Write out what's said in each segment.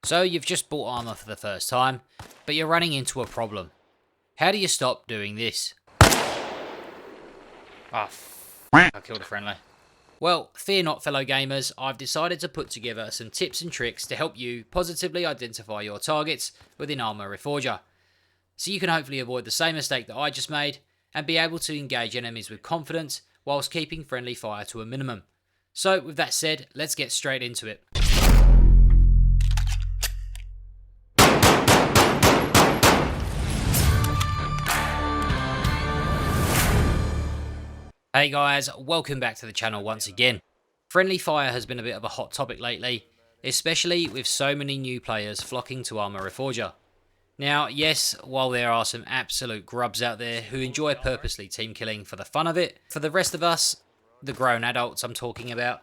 So you've just bought armor for the first time, but you're running into a problem. How do you stop doing this? I killed a friendly. Well, fear not, fellow gamers, I've decided to put together some tips and tricks to help you positively identify your targets within ARMA Reforger, so you can hopefully avoid the same mistake that I just made and be able to engage enemies with confidence whilst keeping friendly fire to a minimum. So with that said, let's get straight into it. Hey guys, welcome back to the channel once again. Friendly fire has been a bit of a hot topic lately, especially with so many new players flocking to ARMA Reforger. Now, yes, while there are some absolute grubs out there who enjoy purposely team killing for the fun of it, for the rest of us, the grown adults I'm talking about,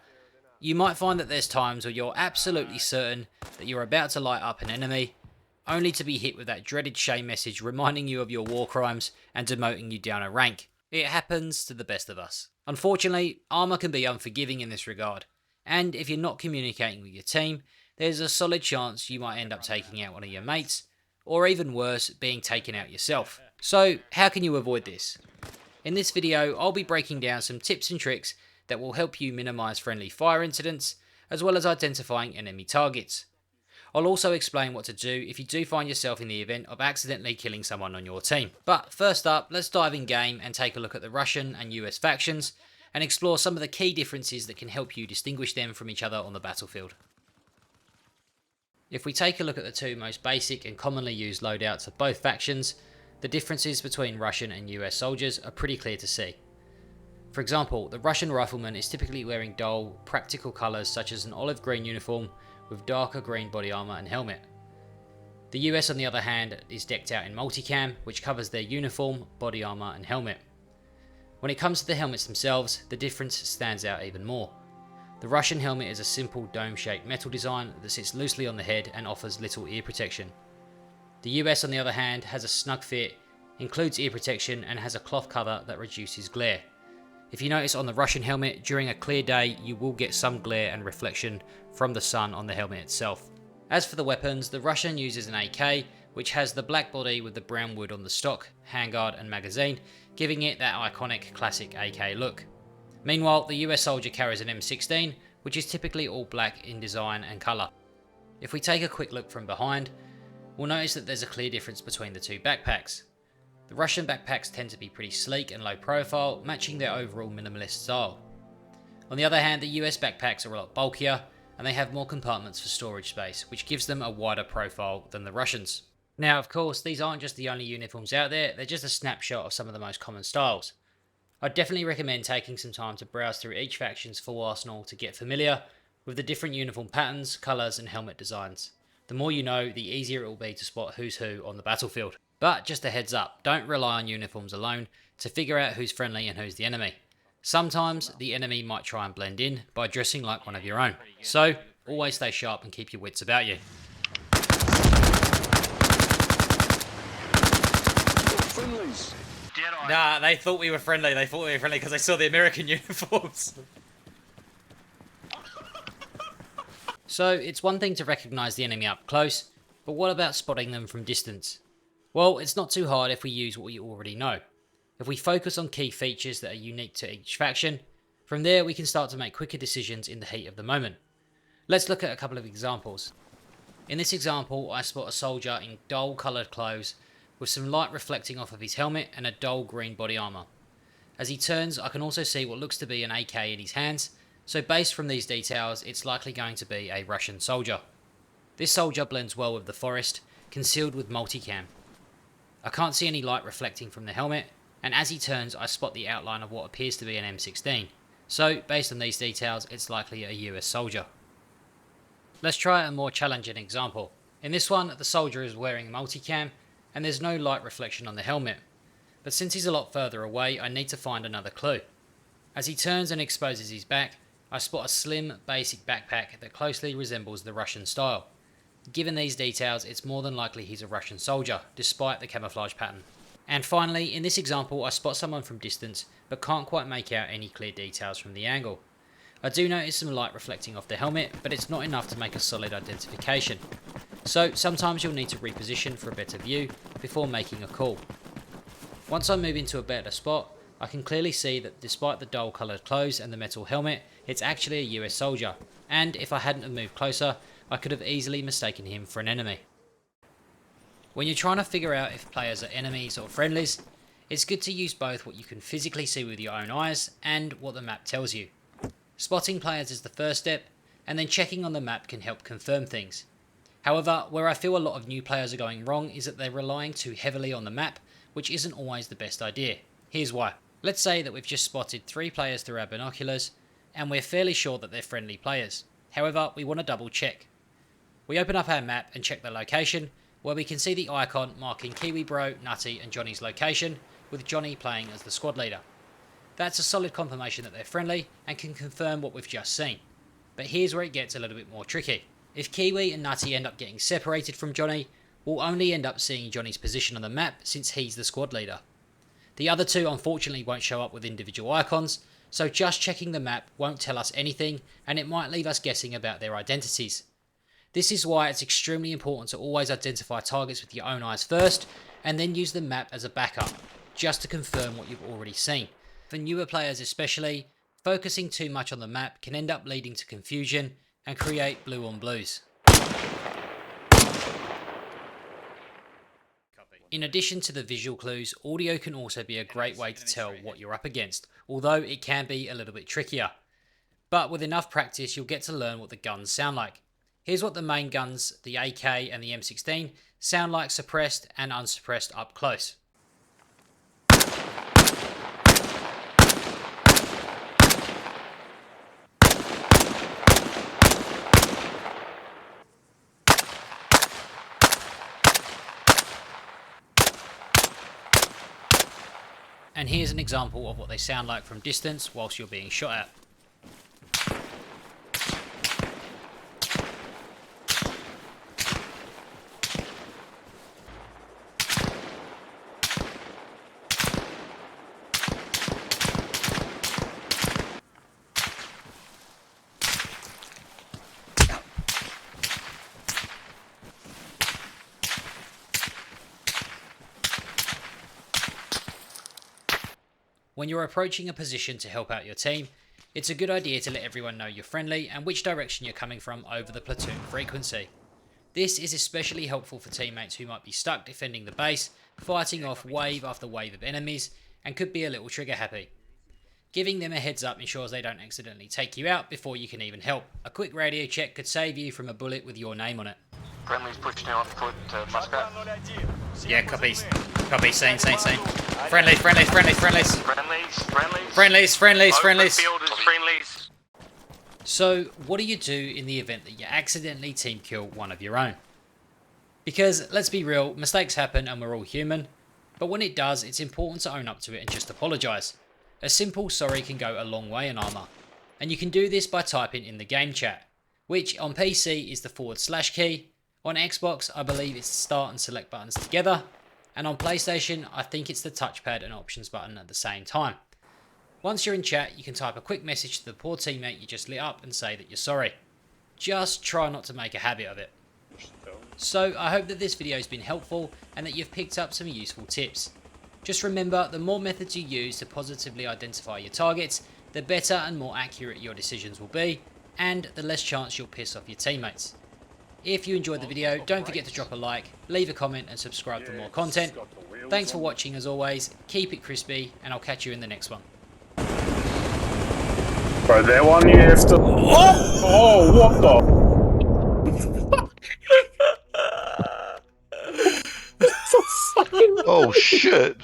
you might find that there's times where you're absolutely certain that you're about to light up an enemy, only to be hit with that dreaded shame message reminding you of your war crimes and demoting you down a rank. It happens to the best of us. Unfortunately, ARMA can be unforgiving in this regard, and if you're not communicating with your team, there's a solid chance you might end up taking out one of your mates, or even worse, being taken out yourself. So, how can you avoid this? In this video, I'll be breaking down some tips and tricks that will help you minimize friendly fire incidents, as well as identifying enemy targets. I'll also explain what to do if you do find yourself in the event of accidentally killing someone on your team. But first up, let's dive in game and take a look at the Russian and US factions and explore some of the key differences that can help you distinguish them from each other on the battlefield. If we take a look at the two most basic and commonly used loadouts of both factions, the differences between Russian and US soldiers are pretty clear to see. For example, the Russian rifleman is typically wearing dull, practical colours such as an olive green uniform with darker green body armour and helmet. The US on the other hand is decked out in multicam, which covers their uniform, body armour and helmet. When it comes to the helmets themselves, the difference stands out even more. The Russian helmet is a simple dome-shaped metal design that sits loosely on the head and offers little ear protection. The US on the other hand has a snug fit, includes ear protection and has a cloth cover that reduces glare. If you notice on the Russian helmet, during a clear day you will get some glare and reflection from the sun on the helmet itself. As for the weapons, the Russian uses an AK, which has the black body with the brown wood on the stock, handguard and magazine, giving it that iconic classic AK look. Meanwhile, the US soldier carries an M16, which is typically all black in design and colour. If we take a quick look from behind, we'll notice that there's a clear difference between the two backpacks. The Russian backpacks tend to be pretty sleek and low profile, matching their overall minimalist style. On the other hand, the US backpacks are a lot bulkier, and they have more compartments for storage space, which gives them a wider profile than the Russians. Now, of course, these aren't just the only uniforms out there, they're just a snapshot of some of the most common styles. I'd definitely recommend taking some time to browse through each faction's full arsenal to get familiar with the different uniform patterns, colours and helmet designs. The more you know, the easier it will be to spot who's who on the battlefield. But just a heads up, don't rely on uniforms alone to figure out who's friendly and who's the enemy. Sometimes the enemy might try and blend in by dressing like one of your own. So always stay sharp and keep your wits about you. Nah, they thought we were friendly. They thought we were friendly because they saw the American uniforms. So it's one thing to recognise the enemy up close, but what about spotting them from distance? Well, it's not too hard if we use what you already know. If we focus on key features that are unique to each faction, from there we can start to make quicker decisions in the heat of the moment. Let's look at a couple of examples. In this example, I spot a soldier in dull coloured clothes with some light reflecting off of his helmet and a dull green body armour. As he turns, I can also see what looks to be an AK in his hands, so based from these details, it's likely going to be a Russian soldier. This soldier blends well with the forest, concealed with multicam. I can't see any light reflecting from the helmet, and as he turns I spot the outline of what appears to be an M16. So, based on these details, it's likely a US soldier. Let's try a more challenging example. In this one, the soldier is wearing multicam, and there's no light reflection on the helmet. But since he's a lot further away, I need to find another clue. As he turns and exposes his back, I spot a slim, basic backpack that closely resembles the Russian style. Given these details, it's more than likely he's a Russian soldier, despite the camouflage pattern. And finally, in this example, I spot someone from distance, but can't quite make out any clear details from the angle. I do notice some light reflecting off the helmet, but it's not enough to make a solid identification. So sometimes you'll need to reposition for a better view before making a call. Once I move into a better spot, I can clearly see that despite the dull coloured clothes and the metal helmet, it's actually a US soldier, and if I hadn't have moved closer, I could have easily mistaken him for an enemy. When you're trying to figure out if players are enemies or friendlies, it's good to use both what you can physically see with your own eyes and what the map tells you. Spotting players is the first step, and then checking on the map can help confirm things. However, where I feel a lot of new players are going wrong is that they're relying too heavily on the map, which isn't always the best idea. Here's why. Let's say that we've just spotted 3 players through our binoculars, and we're fairly sure that they're friendly players. However, we want to double check. We open up our map and check the location, where we can see the icon marking Kiwi Bro, Nutty and Johnny's location, with Johnny playing as the squad leader. That's a solid confirmation that they're friendly and can confirm what we've just seen. But here's where it gets a little bit more tricky. If Kiwi and Nutty end up getting separated from Johnny, we'll only end up seeing Johnny's position on the map since he's the squad leader. The other 2 unfortunately won't show up with individual icons, so just checking the map won't tell us anything and it might leave us guessing about their identities. This is why it's extremely important to always identify targets with your own eyes first and then use the map as a backup, just to confirm what you've already seen. For newer players especially, focusing too much on the map can end up leading to confusion and create blue on blues. In addition to the visual clues, audio can also be a great way to tell what you're up against, although it can be a little bit trickier. But with enough practice, you'll get to learn what the guns sound like. Here's what the main guns, the AK and the M16, sound like suppressed and unsuppressed up close. And here's an example of what they sound like from distance whilst you're being shot at. When you're approaching a position to help out your team, it's a good idea to let everyone know you're friendly and which direction you're coming from over the platoon frequency. This is especially helpful for teammates who might be stuck defending the base, fighting off wave after wave of enemies, and could be a little trigger happy. Giving them a heads up ensures they don't accidentally take you out before you can even help. A quick radio check could save you from a bullet with your name on it. Friendly's pushing on foot to Muscat. Yeah, copies. Copy, same. Friendlies. Field is friendlies. So, what do you do in the event that you accidentally team kill one of your own? Because, let's be real, mistakes happen and we're all human, but when it does, it's important to own up to it and just apologise. A simple sorry can go a long way in ARMA, and you can do this by typing in the game chat, which on PC is the / key, on Xbox I believe it's the start and select buttons together, and on PlayStation I think it's the touchpad and options button at the same time. Once you're in chat, you can type a quick message to the poor teammate you just lit up and say that you're sorry. Just try not to make a habit of it. So I hope that this video has been helpful and that you've picked up some useful tips. Just remember, the more methods you use to positively identify your targets, the better and more accurate your decisions will be, and the less chance you'll piss off your teammates. If you enjoyed the video, don't forget to drop a like, leave a comment and subscribe for more content. Thanks for watching as always, keep it crispy, and I'll catch you in the next one. Bro, that one you have to... Oh, what the... Oh shit.